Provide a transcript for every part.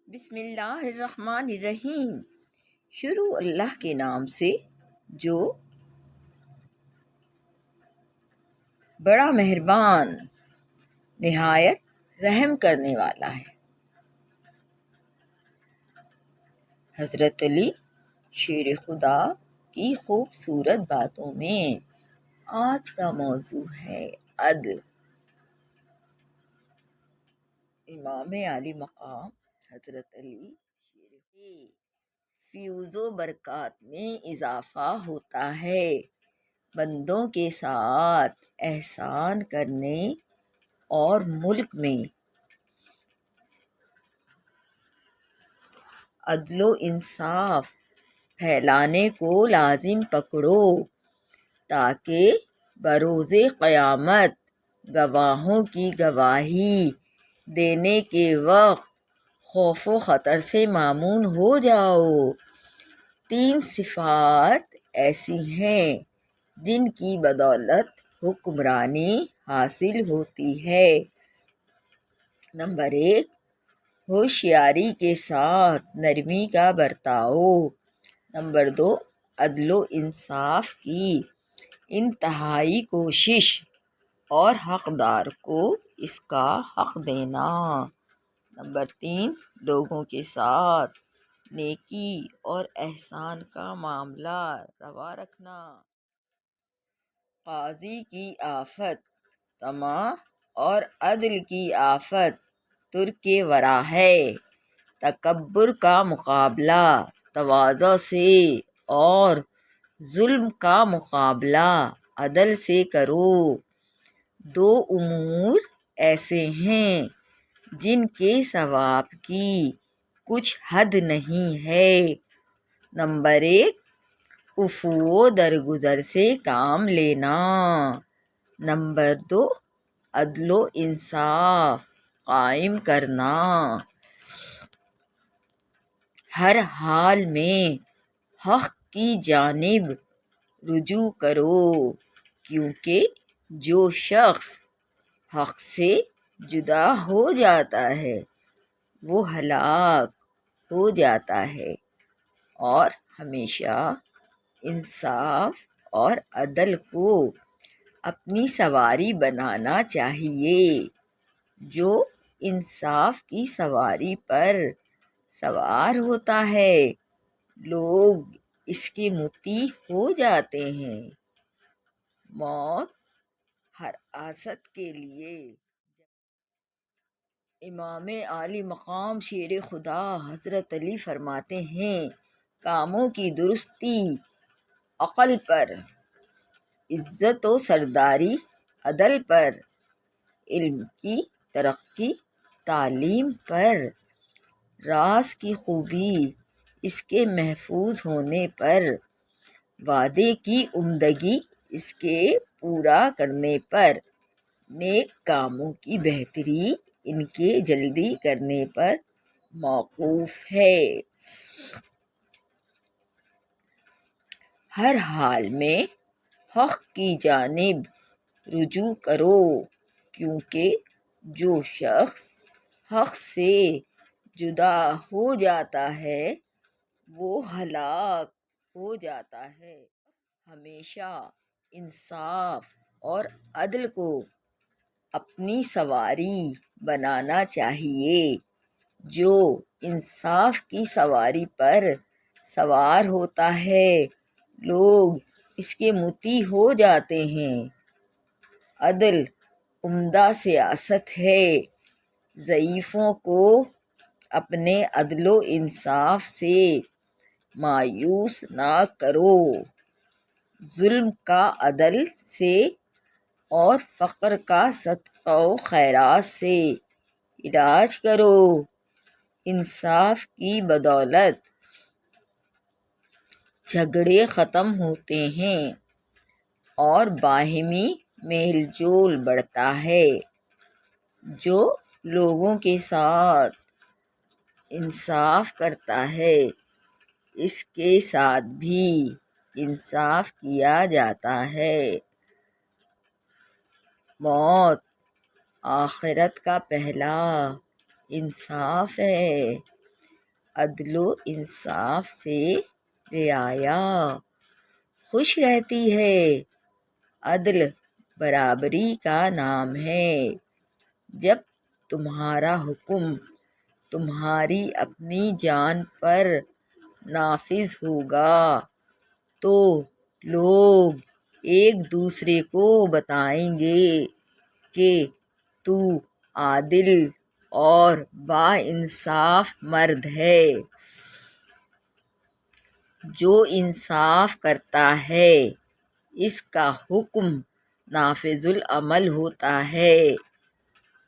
بسم اللہ الرحمن الرحیم۔ شروع اللہ کے نام سے جو بڑا مہربان نہایت رحم کرنے والا ہے۔ حضرت علی شیر خدا کی خوبصورت باتوں میں آج کا موضوع ہے عدل۔ امام عالی مقام حضرت علی کی فیوز و برکات میں اضافہ ہوتا ہے۔ بندوں کے ساتھ احسان کرنے اور ملک میں عدل و انصاف پھیلانے کو لازم پکڑو تاکہ بروز قیامت گواہوں کی گواہی دینے کے وقت خوف و خطر سے مامون ہو جاؤ۔ 3 صفات ایسی ہیں جن کی بدولت حکمرانی حاصل ہوتی ہے۔ نمبر 1، ہوشیاری کے ساتھ نرمی کا برتاؤ۔ نمبر 2، عدل و انصاف کی انتہائی کوشش اور حقدار کو اس کا حق دینا۔ نمبر 3، لوگوں کے ساتھ نیکی اور احسان کا معاملہ روا رکھنا۔ قاضی کی آفت طمع اور عدل کی آفت ترک ورع ہے۔ تکبر کا مقابلہ تواضع سے اور ظلم کا مقابلہ عدل سے کرو۔ 2 امور ایسے ہیں جن کے ثواب کی کچھ حد نہیں ہے۔ نمبر 1، عفو و درگزر سے کام لینا۔ نمبر 2، عدل و انصاف قائم کرنا۔ ہر حال میں حق کی جانب رجوع کرو کیونکہ جو شخص حق سے جدا ہو جاتا ہے وہ ہلاک ہو جاتا ہے، اور ہمیشہ انصاف اور عدل کو اپنی سواری بنانا چاہیے۔ جو انصاف کی سواری پر سوار ہوتا ہے لوگ اس کے مطیع ہو جاتے ہیں۔ موت ہر آست کے لیے۔ امام عالی مقام شیر خدا حضرت علی فرماتے ہیں، کاموں کی درستی عقل پر، عزت و سرداری عدل پر، علم کی ترقی تعلیم پر، راز کی خوبی اس کے محفوظ ہونے پر، وعدے کی عمدگی اس کے پورا کرنے پر، نیک کاموں کی بہتری ان کے جلدی کرنے پر موقوف ہے۔ ہر حال میں حق کی جانب رجوع کرو کیونکہ جو شخص حق سے جدا ہو جاتا ہے وہ ہلاک ہو جاتا ہے۔ ہمیشہ انصاف اور عدل کو اپنی سواری بنانا چاہیے۔ جو انصاف کی سواری پر سوار ہوتا ہے لوگ اس کے مطیع ہو جاتے ہیں۔ عدل عمدہ سیاست ہے۔ ضعیفوں کو اپنے عدل و انصاف سے مایوس نہ کرو۔ ظلم کا عدل سے اور فقر کا صدقہ و خیرات سے علاج کرو۔ انصاف کی بدولت جھگڑے ختم ہوتے ہیں اور باہمی میل جول بڑھتا ہے۔ جو لوگوں کے ساتھ انصاف کرتا ہے اس کے ساتھ بھی انصاف کیا جاتا ہے۔ موت آخرت کا پہلا انصاف ہے۔ عدل و انصاف سے رعایا خوش رہتی ہے۔ عدل برابری کا نام ہے۔ جب تمہارا حکم تمہاری اپنی جان پر نافذ ہوگا تو لوگ ایک دوسرے کو بتائیں گے کہ تو عادل اور باانصاف مرد ہے۔ جو انصاف کرتا ہے اس کا حکم نافذ العمل ہوتا ہے۔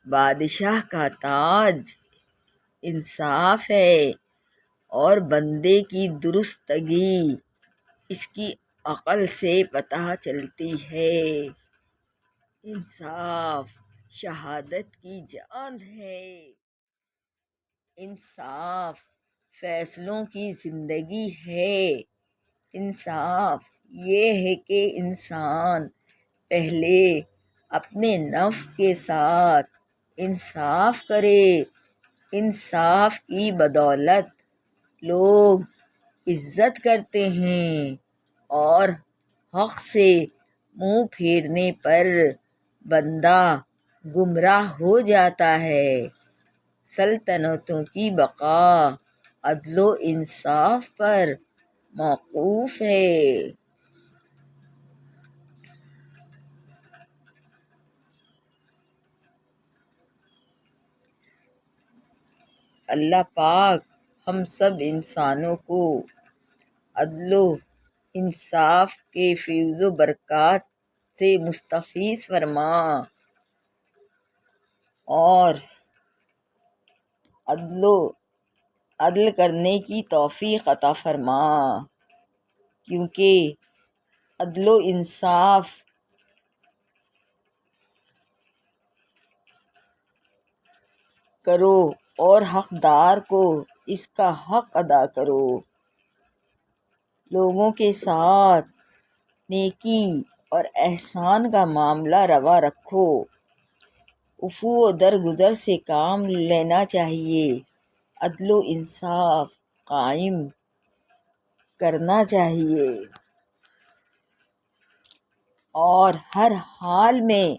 بادشاہ کا تاج انصاف ہے اور بندے کی درستگی اس کی عقل سے پتہ چلتی ہے۔ انصاف شہادت کی جان ہے۔ انصاف فیصلوں کی زندگی ہے۔ انصاف یہ ہے کہ انسان پہلے اپنے نفس کے ساتھ انصاف کرے۔ انصاف کی بدولت لوگ عزت کرتے ہیں اور حق سے منہ پھیرنے پر بندہ گمراہ ہو جاتا ہے۔ سلطنتوں کی بقا عدل و انصاف پر موقوف ہے۔ اللہ پاک ہم سب انسانوں کو عدل و انصاف کے فیض و برکات سے مستفیض فرما اور عدل کرنے کی توفیق عطا فرما، کیونکہ عدل و انصاف کرو اور حقدار کو اس کا حق ادا کرو۔ لوگوں کے ساتھ نیکی اور احسان کا معاملہ روا رکھو۔ عفو و درگزر سے کام لینا چاہیے۔ عدل و انصاف قائم کرنا چاہیے اور ہر حال میں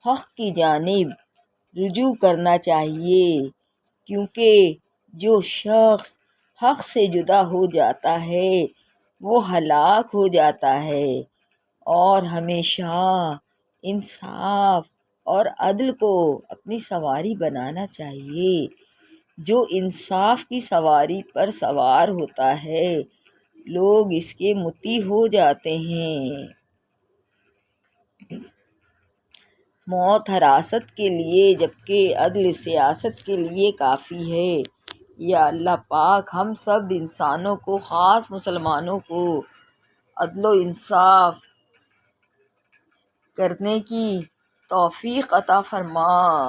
حق کی جانب رجوع کرنا چاہیے، کیونکہ جو شخص حق سے جدا ہو جاتا ہے وہ ہلاک ہو جاتا ہے۔ اور ہمیشہ انصاف اور عدل کو اپنی سواری بنانا چاہیے۔ جو انصاف کی سواری پر سوار ہوتا ہے لوگ اس کے مطیع ہو جاتے ہیں۔ موت حراست کے لیے جبکہ عدل سیاست کے لیے کافی ہے۔ یا اللہ پاک ہم سب انسانوں کو، خاص مسلمانوں کو عدل و انصاف کرنے کی توفیق عطا فرما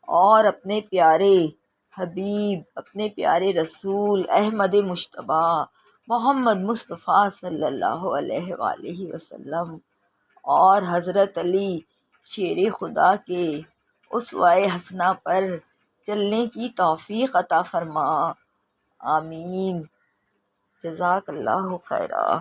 اور اپنے پیارے حبیب، اپنے پیارے رسول احمد مجتبیٰ محمد مصطفیٰ صلی اللہ علیہ وآلہ وسلم اور حضرت علی شیر خدا کے اسوہ حسنہ پر چلنے کی توفیق عطا فرما۔ آمین۔ جزاک اللہ خیرا۔